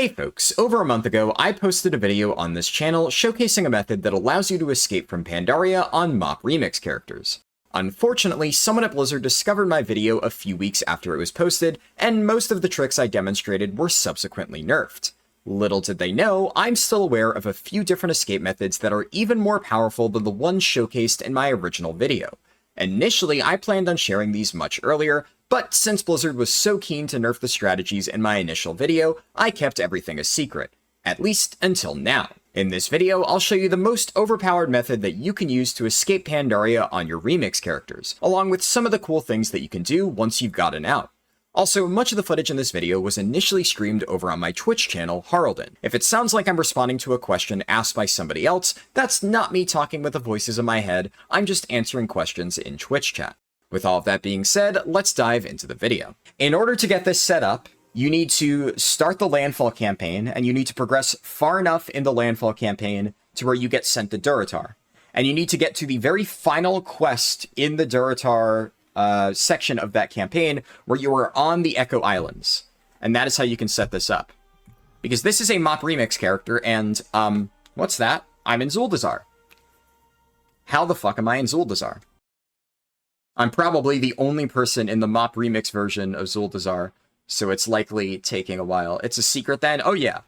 Hey folks, over a month ago, I posted a video on this channel showcasing a method that allows you to escape from Pandaria on MoP remix characters. Unfortunately, someone at Blizzard discovered my video a few weeks after it was posted, and most of the tricks I demonstrated were subsequently nerfed. Little did they know, I'm still aware of a few different escape methods that are even more powerful than the ones showcased in my original video. Initially, I planned on sharing these much earlier, but since Blizzard was so keen to nerf the strategies in my initial video, I kept everything a secret. At least until now. In this video, I'll show you the most overpowered method that you can use to escape Pandaria on your remix characters, along with some of the cool things that you can do once you've gotten out. Also, much of the footage in this video was initially streamed over on my Twitch channel, Harlden. If it sounds like I'm responding to a question asked by somebody else, that's not me talking with the voices in my head, I'm just answering questions in Twitch chat. With all of that being said, let's dive into the video. In order to get this set up, you need to start the landfall campaign, and you need to progress far enough in the landfall campaign to where you get sent to Durotar. And you need to get to the very final quest in the Durotar section of that campaign, where you are on the Echo Islands. And that is how you can set this up. Because this is a MoP remix character, and, what's that? I'm in Zuldazar. How the fuck am I in Zuldazar? I'm probably the only person in the MoP remix version of Zuldazar, so it's likely taking a while. It's a secret then? Oh yeah.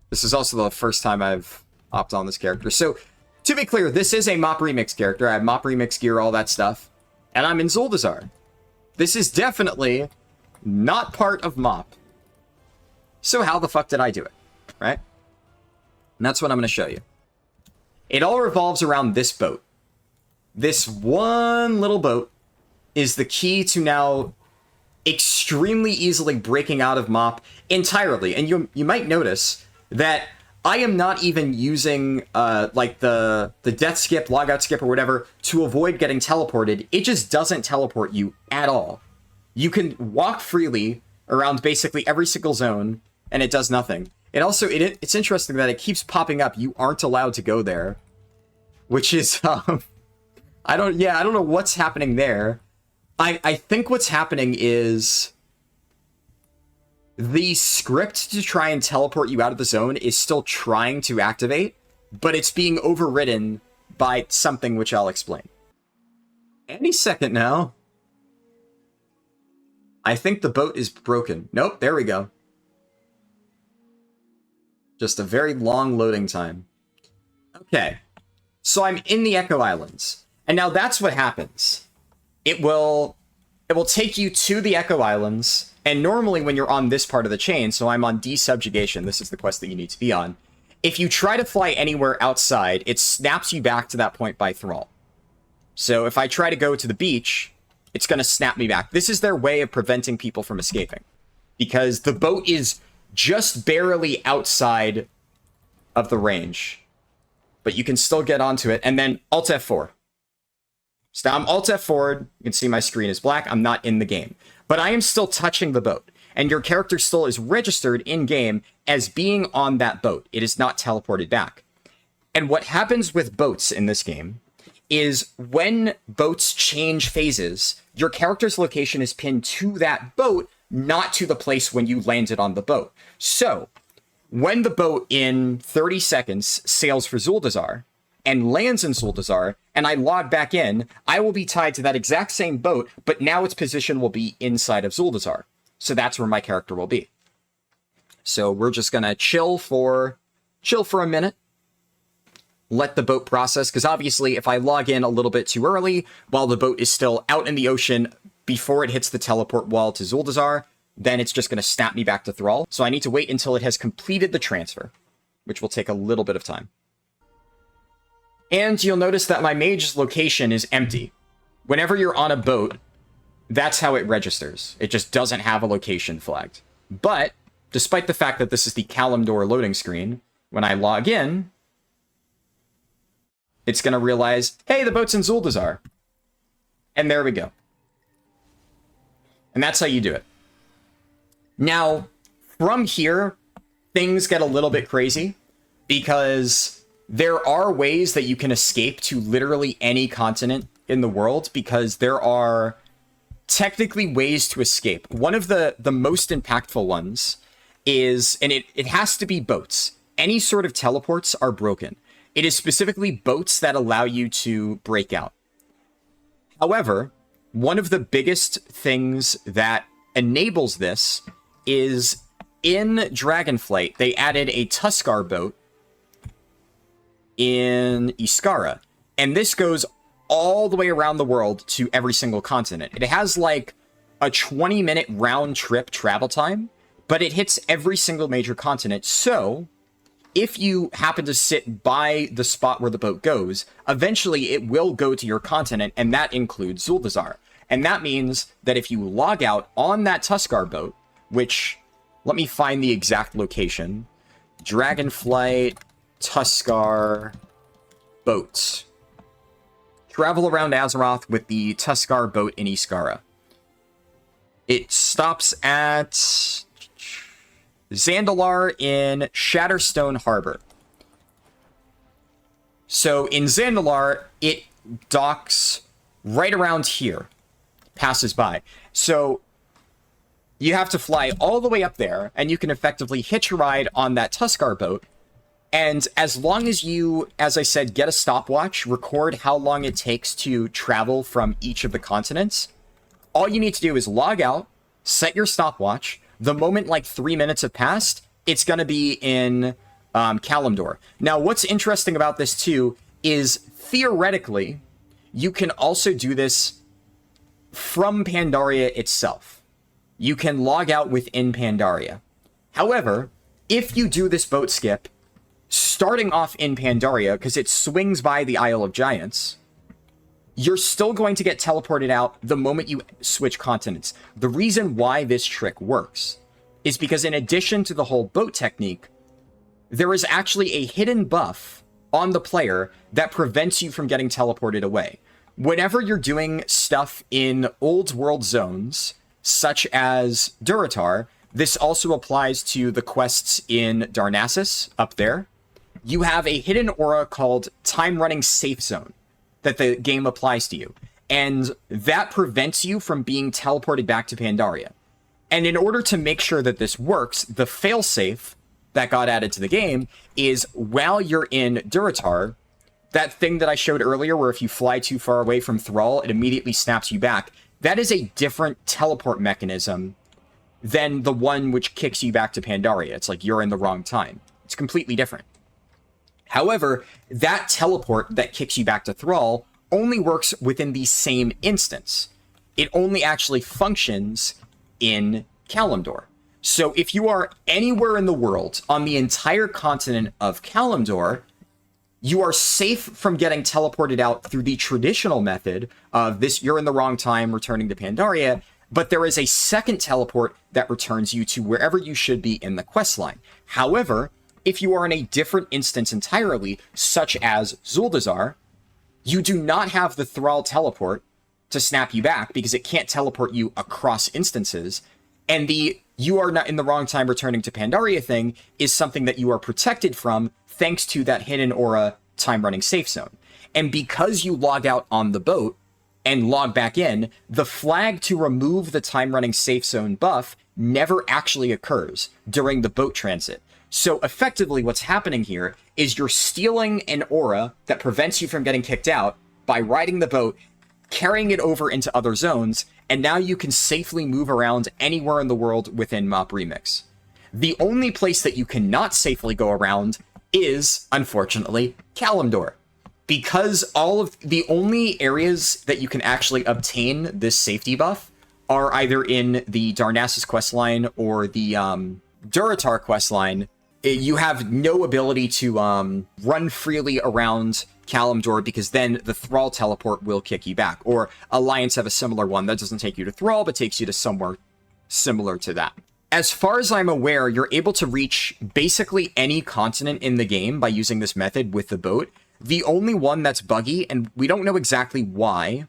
This is also the first time I've hopped on this character. So, to be clear, this is a MoP remix character. I have MoP remix gear, all that stuff. And I'm in Zuldazar. This is definitely not part of MoP. So how the fuck did I do it? Right? And that's what I'm going to show you. It all revolves around this boat. This one little boat is the key to now extremely easily breaking out of MoP entirely. And you might notice that I am not even using like the death skip, logout skip, or whatever to avoid getting teleported. It just doesn't teleport you at all. You can walk freely around basically every single zone, and it does nothing. It also it's interesting that it keeps popping up. You aren't allowed to go there, which is I don't know what's happening there. I think what's happening is the script to try and teleport you out of the zone is still trying to activate, but it's being overridden by something which I'll explain. Any second now. I think the boat is broken. Nope, there we go. Just a very long loading time. Okay, so I'm in the Echo Islands. And now that's what happens. It will take you to the Echo Islands, and normally when you're on this part of the chain, so I'm on Desubjugation, this is the quest that you need to be on, if you try to fly anywhere outside, it snaps you back to that point by thrall. So if I try to go to the beach, it's going to snap me back. This is their way of preventing people from escaping, because the boat is just barely outside of the range, but you can still get onto it, and then Alt F4. So now I'm Alt F4, you can see my screen is black, I'm not in the game. But I am still touching the boat, and your character still is registered in-game as being on that boat. It is not teleported back. And what happens with boats in this game is when boats change phases, your character's location is pinned to that boat, not to the place when you landed on the boat. So, when the boat in 30 seconds sails for Zuldazar, and lands in Zuldazar, and I log back in, I will be tied to that exact same boat, but now its position will be inside of Zuldazar. So that's where my character will be. So we're just gonna chill for a minute, let the boat process, because obviously if I log in a little bit too early, while the boat is still out in the ocean before it hits the teleport wall to Zuldazar, then it's just gonna snap me back to Thrall. So I need to wait until it has completed the transfer, which will take a little bit of time. And you'll notice that my mage's location is empty. Whenever you're on a boat, that's how it registers. It just doesn't have a location flagged. But, despite the fact that this is the Kalimdor loading screen, when I log in, it's going to realize, hey, the boat's in Zuldazar. And there we go. And that's how you do it. Now, from here, things get a little bit crazy, because there are ways that you can escape to literally any continent in the world, because there are technically ways to escape. One of the most impactful ones is, and it has to be boats. Any sort of teleports are broken. It is specifically boats that allow you to break out. However, one of the biggest things that enables this is in Dragonflight, they added a Tuskar boat in Iskara. And this goes all the way around the world to every single continent. It has like a 20-minute round trip travel time, but it hits every single major continent. So if you happen to sit by the spot where the boat goes, eventually it will go to your continent, and that includes Zuldazar. And that means that if you log out on that Tuskar boat, which, let me find the exact location. Dragonflight, Tuskar, boats. Travel around Azeroth with the Tuskar boat in Iskara. It stops at Zandalar in Shatterstone Harbor. So in Zandalar, it docks right around here. Passes by. So you have to fly all the way up there, and you can effectively hitch a ride on that Tuskar boat. And as long as you, as I said, get a stopwatch, record how long it takes to travel from each of the continents, all you need to do is log out, set your stopwatch. The moment like 3 minutes have passed, it's going to be in Kalimdor. Now, what's interesting about this too is theoretically, you can also do this from Pandaria itself. You can log out within Pandaria. However, if you do this boat skip, starting off in Pandaria, because it swings by the Isle of Giants, you're still going to get teleported out the moment you switch continents. The reason why this trick works is because in addition to the whole boat technique, there is actually a hidden buff on the player that prevents you from getting teleported away. Whenever you're doing stuff in old world zones, such as Durotar, this also applies to the quests in Darnassus, up there. You have a hidden aura called Time Running Safe Zone that the game applies to you. And that prevents you from being teleported back to Pandaria. And in order to make sure that this works, the failsafe that got added to the game is while you're in Durotar, that thing that I showed earlier where if you fly too far away from Thrall, it immediately snaps you back. That is a different teleport mechanism than the one which kicks you back to Pandaria. It's like you're in the wrong time. It's completely different. However, that teleport that kicks you back to Thrall only works within the same instance. It only actually functions in Kalimdor. So if you are anywhere in the world on the entire continent of Kalimdor, you are safe from getting teleported out through the traditional method of this, you're in the wrong time, returning to Pandaria, but there is a second teleport that returns you to wherever you should be in the questline. However, if you are in a different instance entirely, such as Zuldazar, you do not have the Thrall teleport to snap you back because it can't teleport you across instances, and the you are not in the wrong time returning to Pandaria thing is something that you are protected from thanks to that hidden aura time running safe zone. And because you log out on the boat and log back in, the flag to remove the time running safe zone buff never actually occurs during the boat transit. So effectively what's happening here is you're stealing an aura that prevents you from getting kicked out by riding the boat, carrying it over into other zones, and now you can safely move around anywhere in the world within MoP Remix. The only place that you cannot safely go around is, unfortunately, Kalimdor. Because all of the only areas that you can actually obtain this safety buff are either in the Darnassus questline or the Durotar questline. You have no ability to run freely around Kalimdor because then the Thrall teleport will kick you back. Or Alliance have a similar one that doesn't take you to Thrall, but takes you to somewhere similar to that. As far as I'm aware, you're able to reach basically any continent in the game by using this method with the boat. The only one that's buggy, and we don't know exactly why,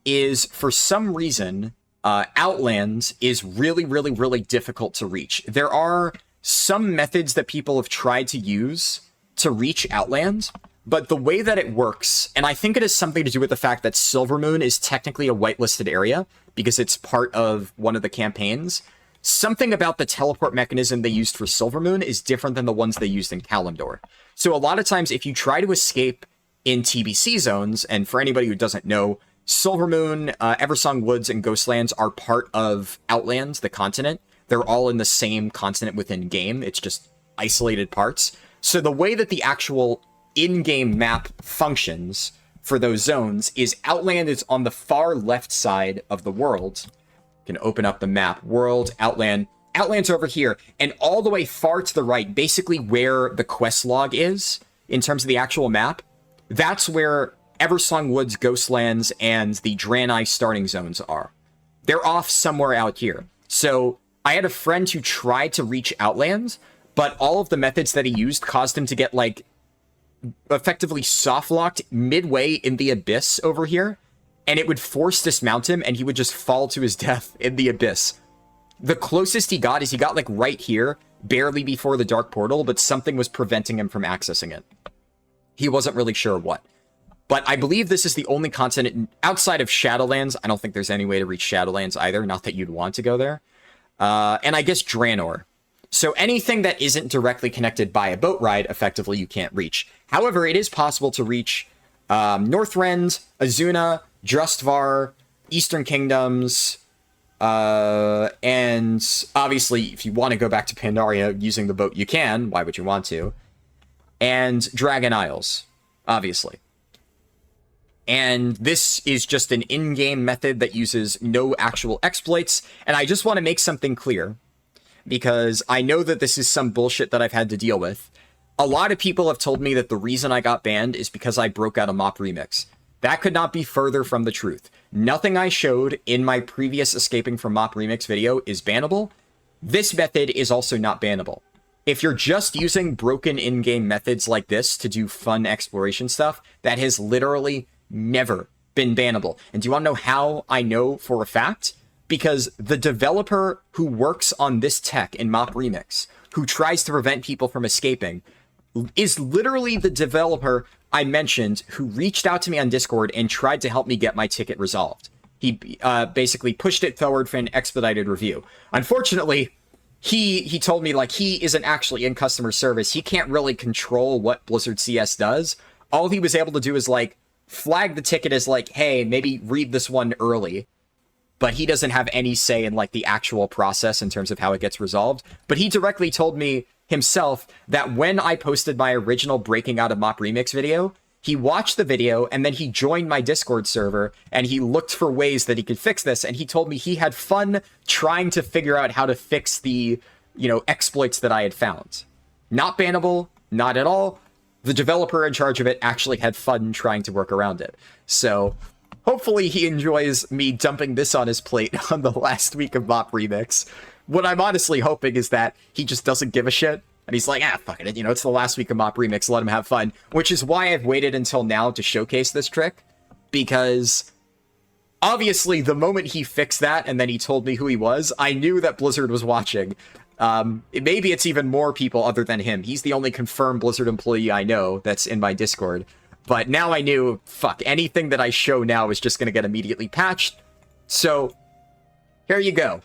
is for some reason, Outland is really, really, really difficult to reach. There are some methods that people have tried to use to reach Outland, but the way that it works, and I think it has something to do with the fact that Silvermoon is technically a whitelisted area because it's part of one of the campaigns. Something about the teleport mechanism they used for Silvermoon is different than the ones they used in Kalimdor. So a lot of times, if you try to escape in TBC zones, and for anybody who doesn't know, Silvermoon, Eversong Woods, and Ghostlands are part of Outland, the continent. They're all in the same continent within game. It's just isolated parts. So the way that the actual in-game map functions for those zones is Outland is on the far left side of the world. You can open up the map. World, Outland. Outland's over here. And all the way far to the right, basically where the quest log is, in terms of the actual map, that's where Eversong Woods, Ghostlands, and the Draenei starting zones are. They're off somewhere out here. So I had a friend who tried to reach Outlands, but all of the methods that he used caused him to get, like, effectively soft-locked midway in the abyss over here, and it would force dismount him, and he would just fall to his death in the abyss. The closest he got is he got, like, right here, barely before the Dark Portal, but something was preventing him from accessing it. He wasn't really sure what. But I believe this is the only continent outside of Shadowlands. I don't think there's any way to reach Shadowlands either, not that you'd want to go there. And I guess Draenor. So anything that isn't directly connected by a boat ride, effectively, you can't reach. However, it is possible to reach Northrend, Azuna, Drustvar, Eastern Kingdoms, and obviously, if you want to go back to Pandaria using the boat, you can. Why would you want to? And Dragon Isles, obviously. And this is just an in-game method that uses no actual exploits. And I just want to make something clear, because I know that this is some bullshit that I've had to deal with. A lot of people have told me that the reason I got banned is because I broke out a MoP remix. That could not be further from the truth. Nothing I showed in my previous Escaping from MoP remix video is bannable. This method is also not bannable. If you're just using broken in-game methods like this to do fun exploration stuff, that has literally never been bannable. And do you want to know how I know for a fact? Because the developer who works on this tech in MoP Remix, who tries to prevent people from escaping, is literally the developer I mentioned who reached out to me on Discord and tried to help me get my ticket resolved. He basically pushed it forward for an expedited review. Unfortunately, he told me, like, he isn't actually in customer service. He can't really control what Blizzard CS does. All he was able to do is, like, flag the ticket as, like, hey, maybe read this one early. But he doesn't have any say in, like, the actual process in terms of how it gets resolved. But he directly told me himself that when I posted my original Breaking Out of MoP Remix video, he watched the video and then he joined my Discord server and he looked for ways that he could fix this. And he told me he had fun trying to figure out how to fix the, exploits that I had found. Not bannable, not at all. The developer in charge of it actually had fun trying to work around it. So hopefully he enjoys me dumping this on his plate on the last week of MoP Remix. What I'm honestly hoping is that he just doesn't give a shit. And he's like, fuck it, it's the last week of MoP Remix, let him have fun. Which is why I've waited until now to showcase this trick. Because obviously the moment he fixed that and then he told me who he was, I knew that Blizzard was watching. Maybe it's even more people other than him. He's the only confirmed Blizzard employee I know that's in my Discord. But now I knew, fuck, anything that I show now is just going to get immediately patched. So, here you go.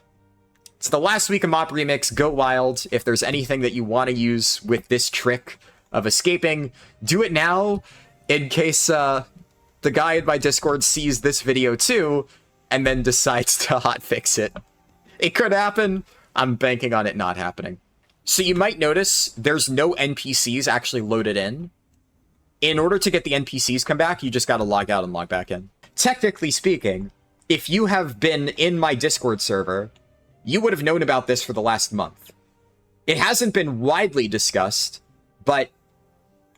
It's the last week of MoP Remix. Go wild. If there's anything that you want to use with this trick of escaping, do it now, in case the guy in my Discord sees this video too, and then decides to hotfix it. It could happen. I'm banking on it not happening. So you might notice there's no NPCs actually loaded in. In order to get the NPCs come back, you just gotta log out and log back in. Technically speaking, if you have been in my Discord server, you would have known about this for the last month. It hasn't been widely discussed, but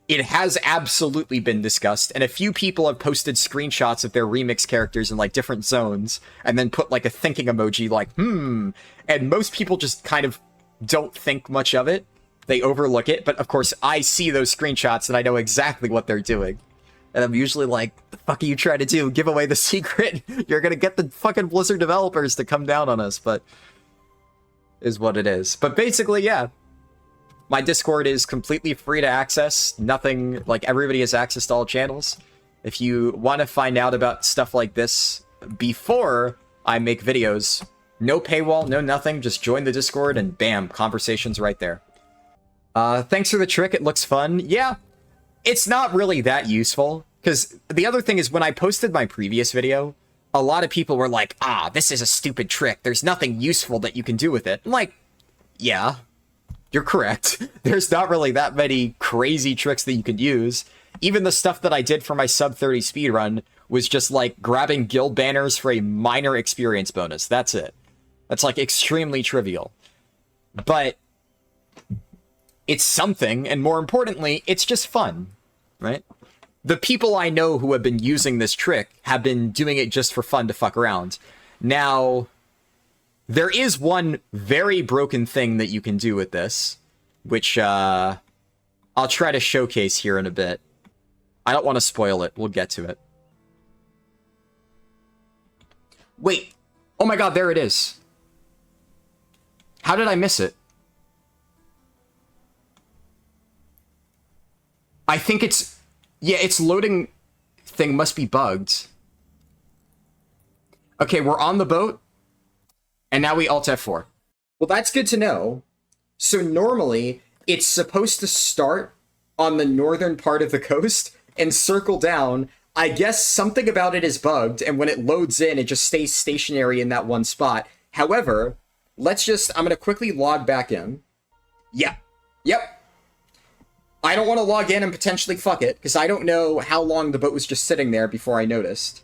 it has absolutely been discussed, and a few people have posted screenshots of their remix characters in, like, different zones, and then put, like, a thinking emoji, like, and most people just kind of don't think much of it. They overlook it, but of course I see those screenshots and I know exactly what they're doing. And I'm usually like, the fuck are you trying to do? Give away the secret? You're gonna get the fucking Blizzard developers to come down on us, but is what it is. But basically, yeah. My Discord is completely free to access. Nothing, like, everybody has access to all channels. If you want to find out about stuff like this before I make videos, no paywall, no nothing, just join the Discord and bam, conversations right there. Thanks for the trick, it looks fun. Yeah, it's not really that useful, because the other thing is when I posted my previous video, a lot of people were like, ah, this is a stupid trick, there's nothing useful that you can do with it. I'm like, yeah, you're correct. There's not really that many crazy tricks that you could use. Even the stuff that I did for my sub 30 speedrun was just like grabbing guild banners for a minor experience bonus. That's it. That's like extremely trivial. But it's something, and more importantly, it's just fun, right? The people I know who have been using this trick have been doing it just for fun to fuck around. Now, there is one very broken thing that you can do with this, which I'll try to showcase here in a bit. I don't want to spoil it. We'll get to it. Wait. Oh my god, there it is. How did I miss it? I think it's... Yeah, its loading thing must be bugged. Okay, we're on the boat. And now we Alt F4. Well, that's good to know. So normally, it's supposed to start on the northern part of the coast and circle down. I guess something about it is bugged, and when it loads in, it just stays stationary in that one spot. However, let's just... I'm going to quickly log back in. Yeah. Yep. I don't want to log in and potentially fuck it, because I don't know how long the boat was just sitting there before I noticed.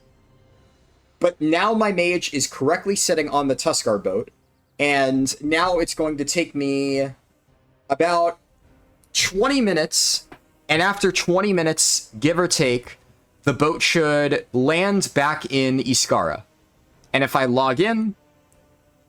But now my mage is correctly sitting on the Tuskar boat, and now it's going to take me about 20 minutes, and after 20 minutes, give or take, the boat should land back in Iskara. And if I log in,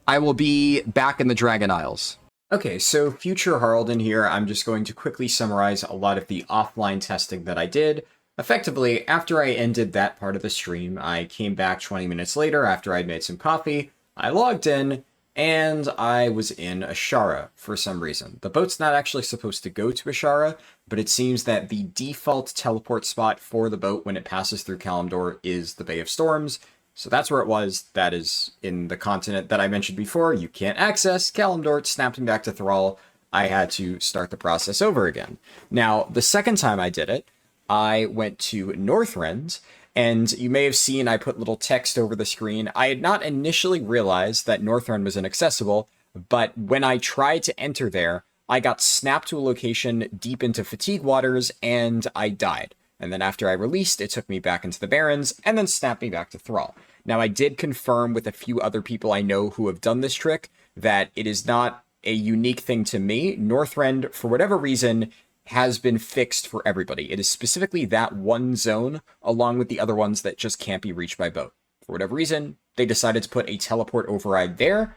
I will be back in the Dragon Isles. Okay, so future Haraldin here, I'm just going to quickly summarize a lot of the offline testing that I did. Effectively, after I ended that part of the stream, I came back 20 minutes later after I'd made some coffee, I logged in, and I was in Ashara for some reason. The boat's not actually supposed to go to Ashara, but it seems that the default teleport spot for the boat when it passes through Kalimdor is the Bay of Storms. So that's where it was. That is in the continent that I mentioned before. You can't access. Kalimdor snapped me back to Thrall. I had to start the process over again. Now, the second time I did it, I went to Northrend, and you may have seen I put little text over the screen. I had not initially realized that Northrend was inaccessible, but when I tried to enter there, I got snapped to a location deep into Fatigue Waters, and I died. And then after I released, it took me back into the Barrens, and then snapped me back to Thrall. Now, I did confirm with a few other people I know who have done this trick that it is not a unique thing to me. Northrend, for whatever reason, has been fixed for everybody. It is specifically that one zone, along with the other ones that just can't be reached by boat. For whatever reason, they decided to put a teleport override there,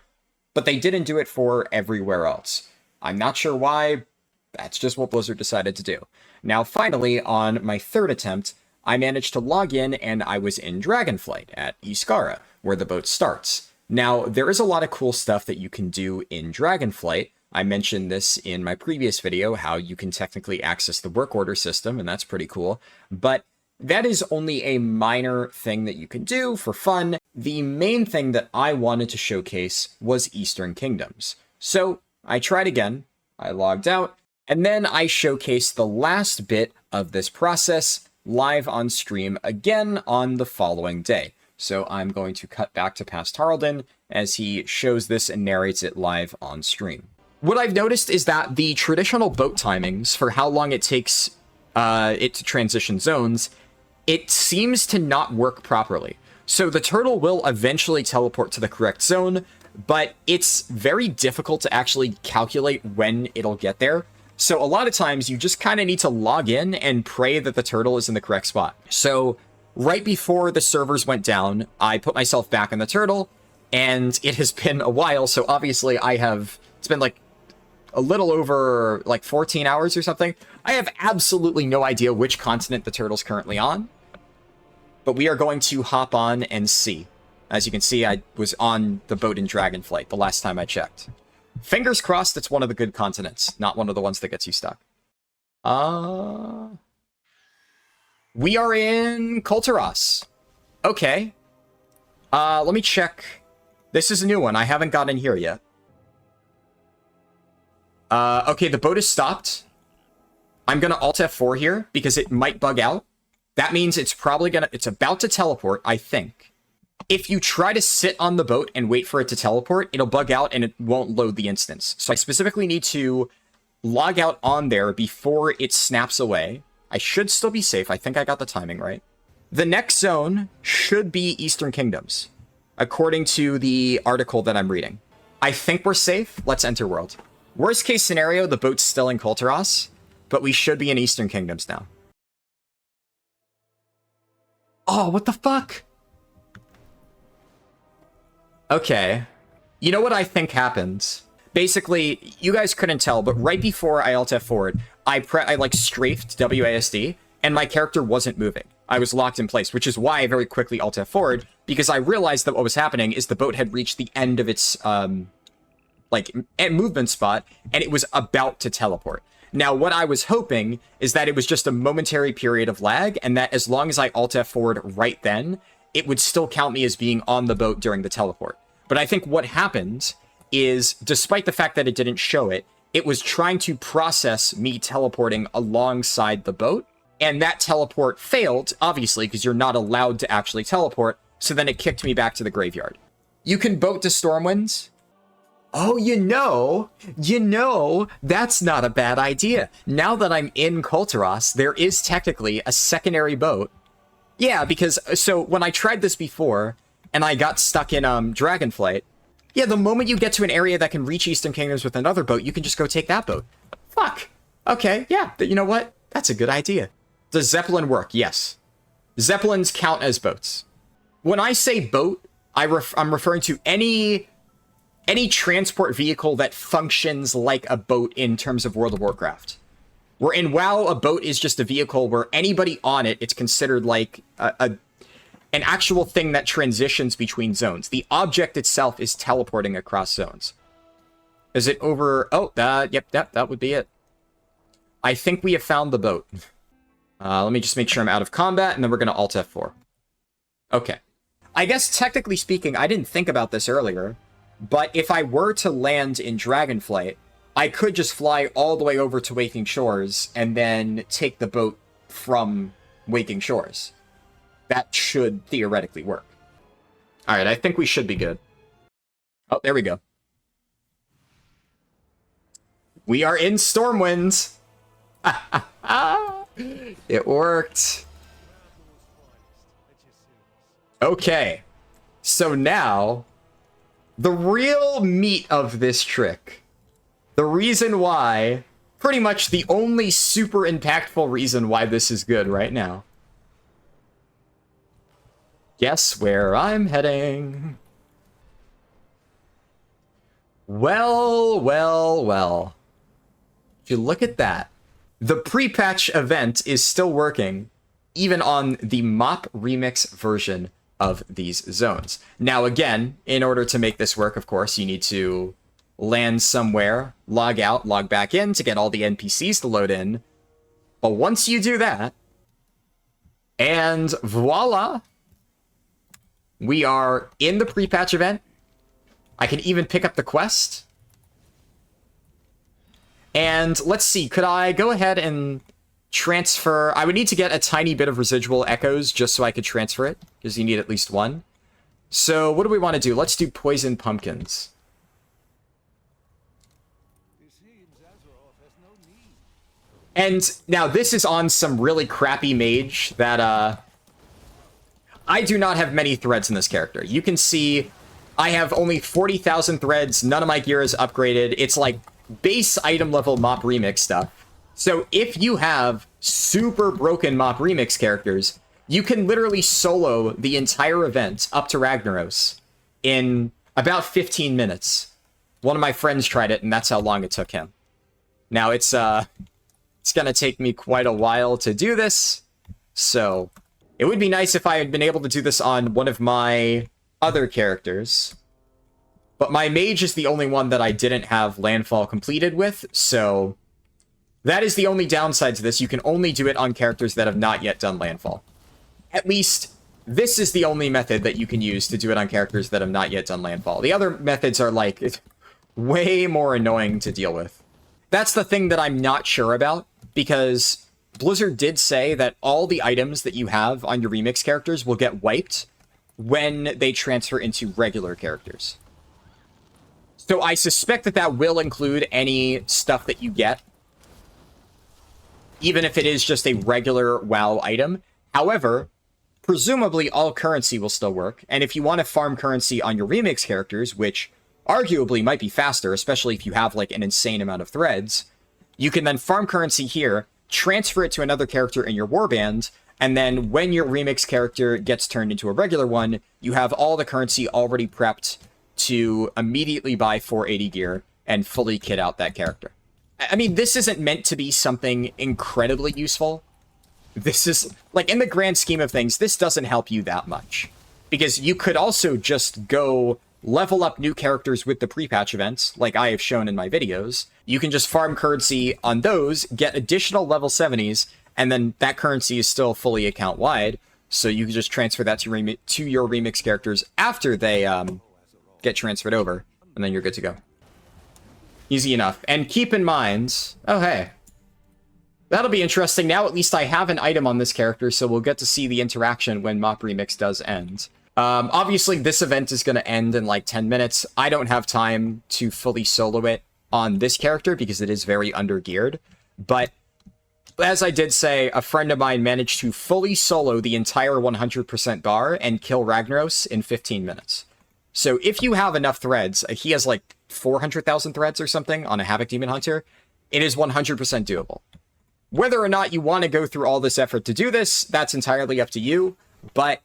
but they didn't do it for everywhere else. I'm not sure why. That's just what Blizzard decided to do. Now, finally, on my third attempt, I managed to log in and I was in Dragonflight at Iskara, where the boat starts. Now, there is a lot of cool stuff that you can do in Dragonflight. I mentioned this in my previous video, how you can technically access the work order system, and that's pretty cool. But that is only a minor thing that you can do for fun. The main thing that I wanted to showcase was Eastern Kingdoms. So I tried again, I logged out, and then I showcased the last bit of this process live on stream again on the following day. So I'm going to cut back to past Haraldin as he shows this and narrates it live on stream. What I've noticed is that the traditional boat timings for how long it takes it to transition zones, it seems to not work properly. So the turtle will eventually teleport to the correct zone, but it's very difficult to actually calculate when it'll get there. So a lot of times you just kind of need to log in and pray that the turtle is in the correct spot. So right before the servers went down, I put myself back in the turtle, and it has been a while. So obviously it's been like a little over like 14 hours or something. I have absolutely no idea which continent the turtle's currently on, but we are going to hop on and see. As you can see, I was on the boat in Dragonflight the last time I checked. Fingers crossed it's one of the good continents, not one of the ones that gets you stuck. We are in Kulturas. Okay. Let me check. This is a new one. I haven't gotten here yet. Okay, the boat is stopped. I'm gonna Alt F4 here because it might bug out. That means it's probably it's about to teleport, I think. If you try to sit on the boat and wait for it to teleport, it'll bug out and it won't load the instance. So I specifically need to log out on there before it snaps away. I should still be safe. I think I got the timing right. The next zone should be Eastern Kingdoms, according to the article that I'm reading. I think we're safe. Let's enter world. Worst case scenario, the boat's still in Kulturas, but we should be in Eastern Kingdoms now. Oh, what the fuck? Okay. You know what I think happened? Basically, you guys couldn't tell, but right before I Alt F4'd, I like strafed WASD, and my character wasn't moving. I was locked in place, which is why I very quickly Alt F4'd, because I realized that what was happening is the boat had reached the end of its, movement spot, and it was about to teleport. Now, what I was hoping is that it was just a momentary period of lag, and that as long as I Alt F4'd right then, it would still count me as being on the boat during the teleport. But I think what happened is, despite the fact that it didn't show it, it was trying to process me teleporting alongside the boat, and that teleport failed, obviously, because you're not allowed to actually teleport, so then it kicked me back to the graveyard. You can boat to Stormwinds. Oh, you know, that's not a bad idea. Now that I'm in Kulturas, there is technically a secondary boat. Yeah, because, so, when I tried this before, and I got stuck in, Dragonflight, yeah, the moment you get to an area that can reach Eastern Kingdoms with another boat, you can just go take that boat. Fuck. Okay, yeah, you know what? That's a good idea. Does Zeppelin work? Yes. Zeppelins count as boats. When I say boat, I'm referring to any transport vehicle that functions like a boat in terms of World of Warcraft. Where in WoW, a boat is just a vehicle where anybody on it, it's considered like an actual thing that transitions between zones. The object itself is teleporting across zones. Is it over? Oh, yep, that would be it. I think we have found the boat. Let me just make sure I'm out of combat, and then we're going to Alt F4. Okay. I guess, technically speaking, I didn't think about this earlier, but if I were to land in Dragonflight, I could just fly all the way over to Waking Shores and then take the boat from Waking Shores. That should theoretically work. Alright, I think we should be good. Oh, there we go. We are in Stormwinds! It worked. Okay. So now, the real meat of this trick. The reason why, pretty much the only super impactful reason why this is good right now. Guess where I'm heading. Well, well, well. If you look at that, the pre-patch event is still working, even on the MoP remix version of these zones. Now, again, in order to make this work, of course, you need to land somewhere, log out, log back in to get all the NPCs to load in. But once you do that, and voila, we are in the pre-patch event. I can even pick up the quest. And let's see, could I go ahead and transfer? I would need to get a tiny bit of residual echoes just so I could transfer it, because you need at least one. So what do we want to do? Let's do poison pumpkins. And now this is on some really crappy mage that, I do not have many threads in this character. You can see I have only 40,000 threads. None of my gear is upgraded. It's like base item level MoP remix stuff. So if you have super broken MoP remix characters, you can literally solo the entire event up to Ragnaros in about 15 minutes. One of my friends tried it, and that's how long it took him. Now it's gonna take me quite a while to do this, so it would be nice if I had been able to do this on one of my other characters. But my mage is the only one that I didn't have landfall completed with, so that is the only downside to this. You can only do it on characters that have not yet done landfall. At least, this is the only method that you can use to do it on characters that have not yet done landfall. The other methods are, like, way more annoying to deal with. That's the thing that I'm not sure about, because Blizzard did say that all the items that you have on your remix characters will get wiped when they transfer into regular characters. So I suspect that that will include any stuff that you get, even if it is just a regular WoW item. However, presumably all currency will still work, and if you want to farm currency on your remix characters, which arguably might be faster, especially if you have like an insane amount of threads, you can then farm currency here, transfer it to another character in your warband, and then when your remix character gets turned into a regular one, you have all the currency already prepped to immediately buy 480 gear and fully kit out that character. I mean, this isn't meant to be something incredibly useful. This is, like, in the grand scheme of things, this doesn't help you that much. Because you could also just go level up new characters with the pre-patch events, like I have shown in my videos. You can just farm currency on those, get additional level 70s, and then that currency is still fully account-wide, so you can just transfer that to your remix characters after they get transferred over, and then you're good to go. Easy enough. And keep in mind... Oh, hey. That'll be interesting. Now at least I have an item on this character, so we'll get to see the interaction when MoP Remix does end. Obviously, this event is going to end in like 10 minutes. I don't have time to fully solo it on this character because it is very under-geared. But as I did say, a friend of mine managed to fully solo the entire 100% bar and kill Ragnaros in 15 minutes. So if you have enough threads, he has like 400,000 threads or something on a Havoc Demon Hunter, it is 100% doable. Whether or not you want to go through all this effort to do this, that's entirely up to you, but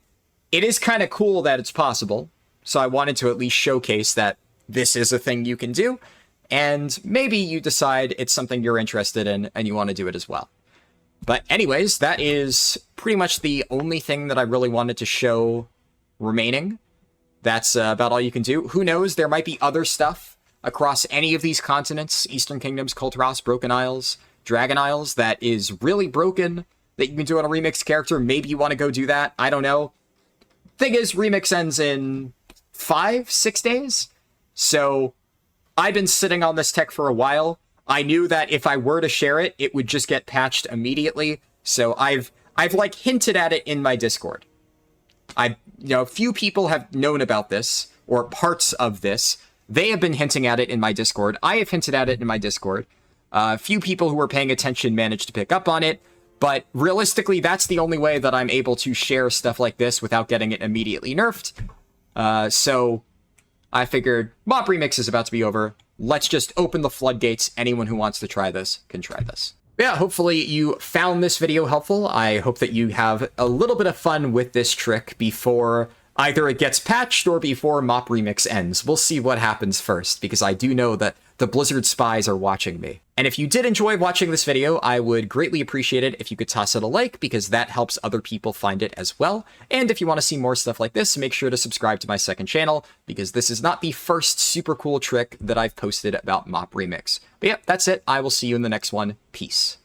it is kind of cool that it's possible, so I wanted to at least showcase that this is a thing you can do, and maybe you decide it's something you're interested in and you want to do it as well. But anyways, that is pretty much the only thing that I really wanted to show remaining. That's about all you can do. Who knows, there might be other stuff across any of these continents, Eastern Kingdoms, Kulturas, Broken Isles, Dragon Isles, that is really broken, that you can do on a remix character. Maybe you want to go do that. I don't know. Thing is, remix ends in 5-6 days. So I've been sitting on this tech for a while. I knew that if I were to share it, it would just get patched immediately. So I've like hinted at it in my Discord. A few people have known about this, or parts of this. They have been hinting at it in my Discord. I have hinted at it in my Discord. A few people who were paying attention managed to pick up on it, but realistically, that's the only way that I'm able to share stuff like this without getting it immediately nerfed. So I figured MoP Remix is about to be over. Let's just open the floodgates. Anyone who wants to try this can try this. Yeah, hopefully you found this video helpful. I hope that you have a little bit of fun with this trick before either it gets patched or before MoP Remix ends. We'll see what happens first, because I do know that the Blizzard spies are watching me. And if you did enjoy watching this video, I would greatly appreciate it if you could toss it a like, because that helps other people find it as well. And if you want to see more stuff like this, make sure to subscribe to my second channel, because this is not the first super cool trick that I've posted about MoP Remix. But yeah, that's it. I will see you in the next one. Peace.